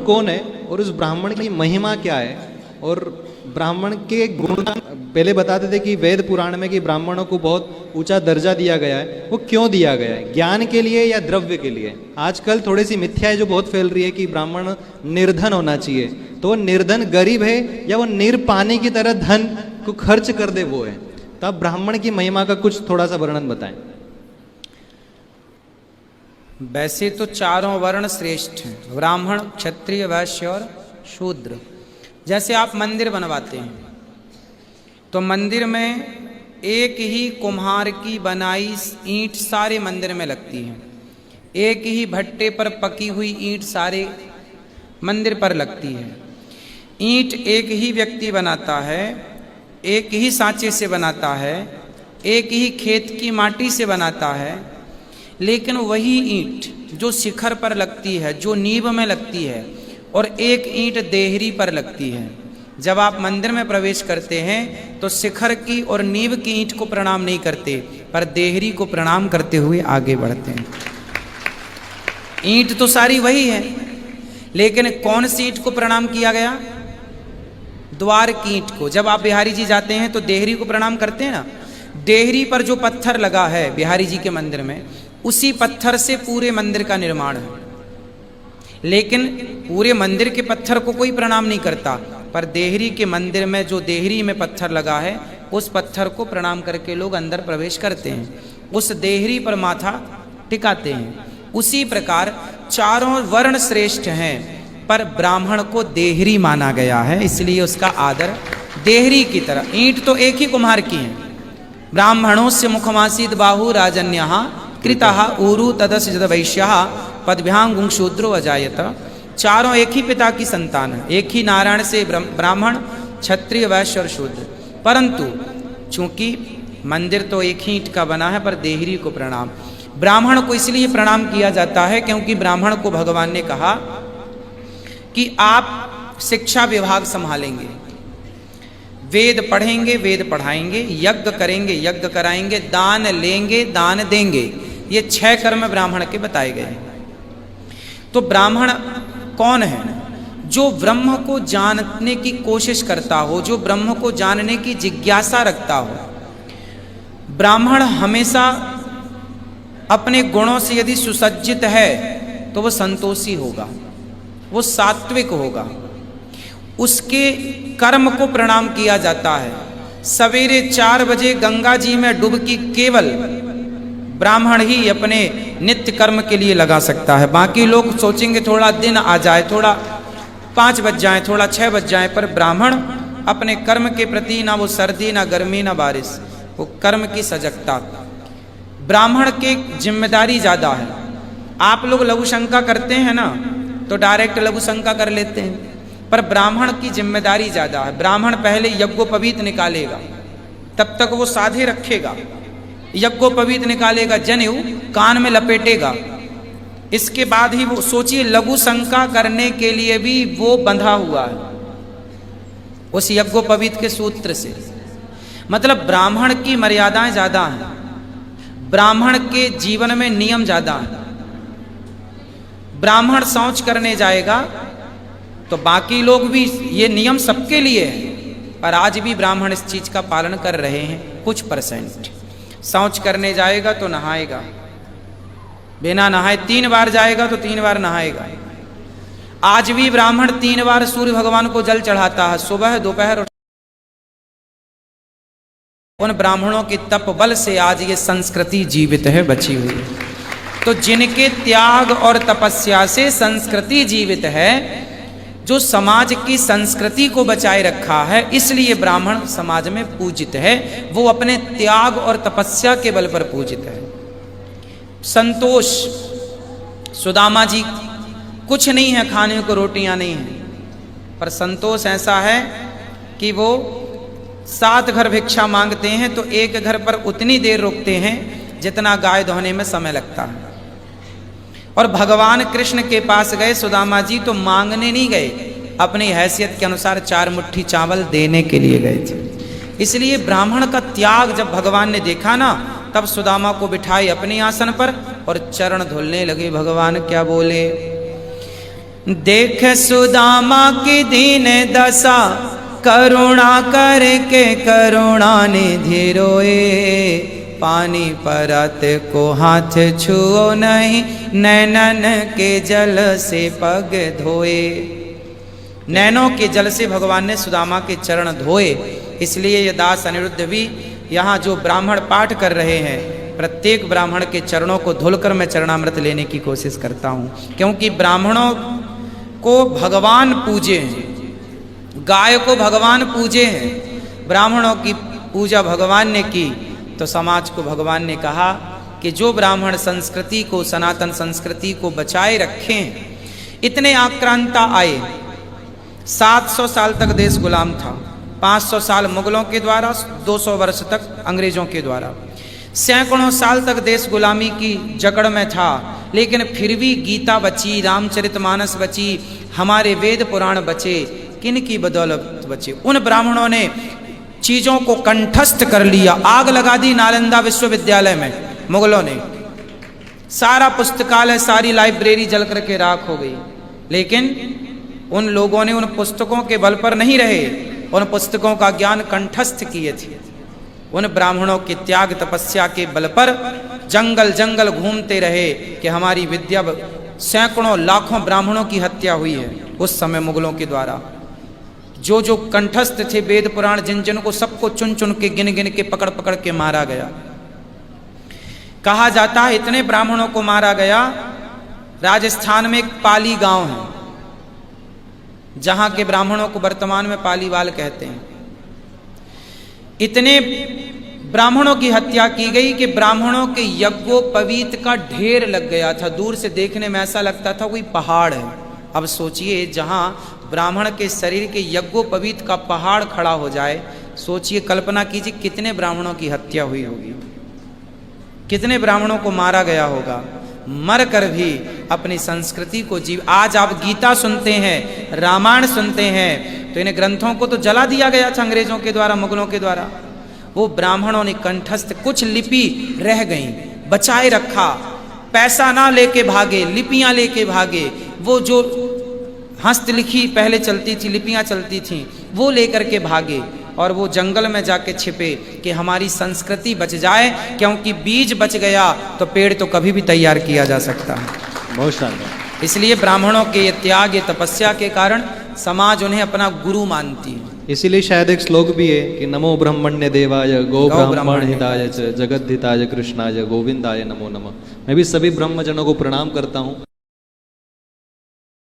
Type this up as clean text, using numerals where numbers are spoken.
कौन है और उस ब्राह्मण की महिमा क्या है, और ब्राह्मण के गुण पहले बताते थे कि वेद पुराण में कि ब्राह्मणों को बहुत ऊंचा दर्जा दिया गया है, वो क्यों दिया गया है, ज्ञान के लिए या द्रव्य के लिए। आजकल थोड़ी सी मिथ्याएं जो बहुत फैल रही है कि ब्राह्मण निर्धन होना चाहिए, तो वो निर्धन गरीब है या वो निरपानी की तरह धन को खर्च कर दे वो है। तो आप ब्राह्मण की महिमा का कुछ थोड़ा सा वर्णन बताएं। वैसे तो चारों वर्ण श्रेष्ठ हैं, ब्राह्मण, क्षत्रिय, वैश्य और शूद्र। जैसे आप मंदिर बनवाते हैं तो मंदिर में एक ही कुम्हार की बनाई ईंट सारे मंदिर में लगती है, एक ही भट्टे पर पकी हुई ईंट सारे मंदिर पर लगती है। ईंट एक ही व्यक्ति बनाता है, एक ही सांचे से बनाता है, एक ही खेत की माटी से बनाता है, लेकिन वही ईंट जो शिखर पर लगती है, जो नींव में लगती है, और एक ईंट देहरी पर लगती है। जब आप मंदिर में प्रवेश करते हैं तो शिखर की और नींव की ईंट को प्रणाम नहीं करते, पर देहरी को प्रणाम करते हुए आगे बढ़ते हैं। ईंट तो सारी वही है, लेकिन कौन सी ईंट को प्रणाम किया गया? द्वार की ईंट को। जब आप बिहारी जी जाते हैं तो देहरी को प्रणाम करते हैं ना। देहरी पर जो पत्थर लगा है बिहारी जी के मंदिर में, उसी पत्थर से पूरे मंदिर का निर्माण है। लेकिन पूरे मंदिर के पत्थर को कोई प्रणाम नहीं करता, पर देहरी के मंदिर में जो देहरी में पत्थर लगा है उस पत्थर को प्रणाम करके लोग अंदर प्रवेश करते हैं, उस देहरी पर माथा टिकाते हैं। उसी प्रकार चारों वर्ण श्रेष्ठ हैं, पर ब्राह्मण को देहरी माना गया है, इसलिए उसका आदर देहरी की तरह। ईंट तो एक ही कुम्हार की है। ब्राह्मणों से मुखमासीद बाहु राजन्यः कृतः ऊरु तदस्य जद वैश्यः पदभ्यांग शूद्रो अजायत। चारों एक ही पिता की संतान है, एक ही नारायण से ब्राह्मण, क्षत्रिय, वैश्य और शूद्र। परंतु चूंकि मंदिर तो एक ही ईंट का बना है, पर देहरी को प्रणाम। ब्राह्मण को इसलिए प्रणाम किया जाता है क्योंकि ब्राह्मण को भगवान ने कहा कि आप शिक्षा विभाग संभालेंगे, वेद पढ़ेंगे, वेद पढ़ाएंगे, यज्ञ करेंगे, यज्ञ कराएंगे, दान लेंगे, दान देंगे। ये 6 कर्म ब्राह्मण के बताए गए हैं। तो ब्राह्मण कौन है? जो ब्रह्म को जानने की कोशिश करता हो, जो ब्रह्म को जानने की जिज्ञासा रखता हो। ब्राह्मण हमेशा अपने गुणों से यदि सुसज्जित है तो वह संतोषी होगा, वो सात्विक होगा। उसके कर्म को प्रणाम किया जाता है। सवेरे 4 बजे गंगा जी में डुबकी केवल ब्राह्मण ही अपने नित्य कर्म के लिए लगा सकता है। बाकी लोग सोचेंगे थोड़ा दिन आ जाए, थोड़ा 5 बज जाए, थोड़ा 6 बज जाए, पर ब्राह्मण अपने कर्म के प्रति ना वो सर्दी, ना गर्मी, ना बारिश, वो कर्म की सजगता। ब्राह्मण की जिम्मेदारी ज़्यादा है। आप लोग लघु शंका करते हैं ना, तो डायरेक्ट लघु शंका कर लेते हैं, पर ब्राह्मण की जिम्मेदारी ज़्यादा है। ब्राह्मण पहले यज्ञोपवीत निकालेगा, तब तक वो साधे रखेगा, यज्ञोपवीत निकालेगा, जनेऊ कान में लपेटेगा, इसके बाद ही वो, सोचिए, लघु शंका करने के लिए भी वो बंधा हुआ है उस यज्ञोपवीत के सूत्र से। मतलब ब्राह्मण की मर्यादाएं ज़्यादा हैं, ब्राह्मण के जीवन में नियम ज़्यादा हैं। ब्राह्मण शौच करने जाएगा तो बाकी लोग भी, ये नियम सबके लिए है, पर आज भी ब्राह्मण इस चीज का पालन कर रहे हैं कुछ %। शौच करने जाएगा तो नहाएगा, बिना नहाए 3 बार जाएगा तो 3 बार नहाएगा। आज भी ब्राह्मण 3 बार सूर्य भगवान को जल चढ़ाता है, सुबह, दोपहर और। उन ब्राह्मणों के तप बल से आज ये संस्कृति जीवित है, बची हुई है। तो जिनके त्याग और तपस्या से संस्कृति जीवित है, जो समाज की संस्कृति को बचाए रखा है, इसलिए ब्राह्मण समाज में पूजित है। वो अपने त्याग और तपस्या के बल पर पूजित है। संतोष, सुदामा जी, कुछ नहीं है खाने को, रोटियां नहीं है, पर संतोष ऐसा है कि वो 7 घर भिक्षा मांगते हैं तो एक घर पर उतनी देर रुकते हैं जितना गाय धोने में समय लगता है। और भगवान कृष्ण के पास गए सुदामा जी तो मांगने नहीं गए, अपनी हैसियत के अनुसार 4 मुट्ठी चावल देने के लिए गए थे। इसलिए ब्राह्मण का त्याग जब भगवान ने देखा ना, तब सुदामा को बिठाए अपने आसन पर और चरण धुलने लगे। भगवान क्या बोले? देख सुदामा की दीन दशा, करुणा करके करुणा निधि रोए। पानी परत को हाथ छुओ नहीं, नैनन के जल से पग धोए। नैनों के जल से भगवान ने सुदामा के चरण धोए। इसलिए ये दास अनिरुद्ध भी यहाँ जो ब्राह्मण पाठ कर रहे हैं, प्रत्येक ब्राह्मण के चरणों को धुलकर मैं चरणामृत लेने की कोशिश करता हूँ। क्योंकि ब्राह्मणों को भगवान पूजे हैं, गाय को भगवान पूजे हैं। ब्राह्मणों की पूजा भगवान ने की तो समाज को भगवान ने कहा कि जो ब्राह्मण संस्कृति को, सनातन संस्कृति को बचाए रखें। इतने आक्रांता आए, 700 साल तक देश गुलाम था, 500 साल मुगलों के द्वारा, 200 वर्ष तक अंग्रेजों के द्वारा, सैकड़ों साल तक देश गुलामी की जकड़ में था। लेकिन फिर भी गीता बची, रामचरितमानस बची, हमारे वेद पुराण बचे। किन की बदौलत बचे? उन ब्राह्मणों ने चीजों को कंठस्थ कर लिया। आग लगा दी नालंदा विश्वविद्यालय में मुगलों ने, सारा पुस्तकालय, सारी लाइब्रेरी जल करके राख हो गई। लेकिन उन लोगों ने उन पुस्तकों के बल पर नहीं रहे, उन पुस्तकों का ज्ञान कंठस्थ किए थे। उन ब्राह्मणों के त्याग तपस्या के बल पर जंगल जंगल घूमते रहे कि हमारी विद्या, सैकड़ों लाखों ब्राह्मणों की हत्या हुई है उस समय मुगलों के द्वारा। जो जो कंठस्थ थे वेद पुराण, जिन जिन को, सबको चुन चुन के, गिन गिन के, पकड़ पकड़ के मारा गया। कहा जाता है इतने ब्राह्मणों को मारा गया। राजस्थान में एक पाली गांव है जहां के ब्राह्मणों को वर्तमान में पालीवाल कहते हैं। इतने ब्राह्मणों की हत्या की गई कि ब्राह्मणों के यज्ञोपवीत का ढेर लग गया था। दूर से देखने में ऐसा लगता था कोई पहाड़ है। अब सोचिए, जहां ब्राह्मण के शरीर के यज्ञोपवीत का पहाड़ खड़ा हो जाए, सोचिए, कल्पना कीजिए कितने ब्राह्मणों की हत्या हुई होगी, कितने ब्राह्मणों को मारा गया होगा। मर कर भी अपनी संस्कृति को जीव। आज आप गीता सुनते हैं, रामायण सुनते हैं, तो इन ग्रंथों को तो जला दिया गया था अंग्रेजों के द्वारा, मुगलों के द्वारा। वो ब्राह्मणों ने कंठस्थ, कुछ लिपि रह गई, बचाए रखा। पैसा ना लेके भागे, लिपियां लेके भागे। वो जो हस्तलिखी पहले चलती थी, लिपियां चलती थीं, वो लेकर के भागे और वो जंगल में जाके छिपे कि हमारी संस्कृति बच जाए। क्योंकि बीज बच गया तो पेड़ तो कभी भी तैयार किया जा सकता है। बहुत शानदार। इसलिए ब्राह्मणों के ये त्याग, ये तपस्या के कारण समाज उन्हें अपना गुरु मानती है। इसीलिए शायद एक श्लोक भी है कि नमो ब्रह्मण्य देवाय गो ब्राह्मण हिताय च जगद्धिताय कृष्णाय गोविंदाय नमो नमः। मैं भी सभी ब्रह्मजनों को प्रणाम करता हूँ।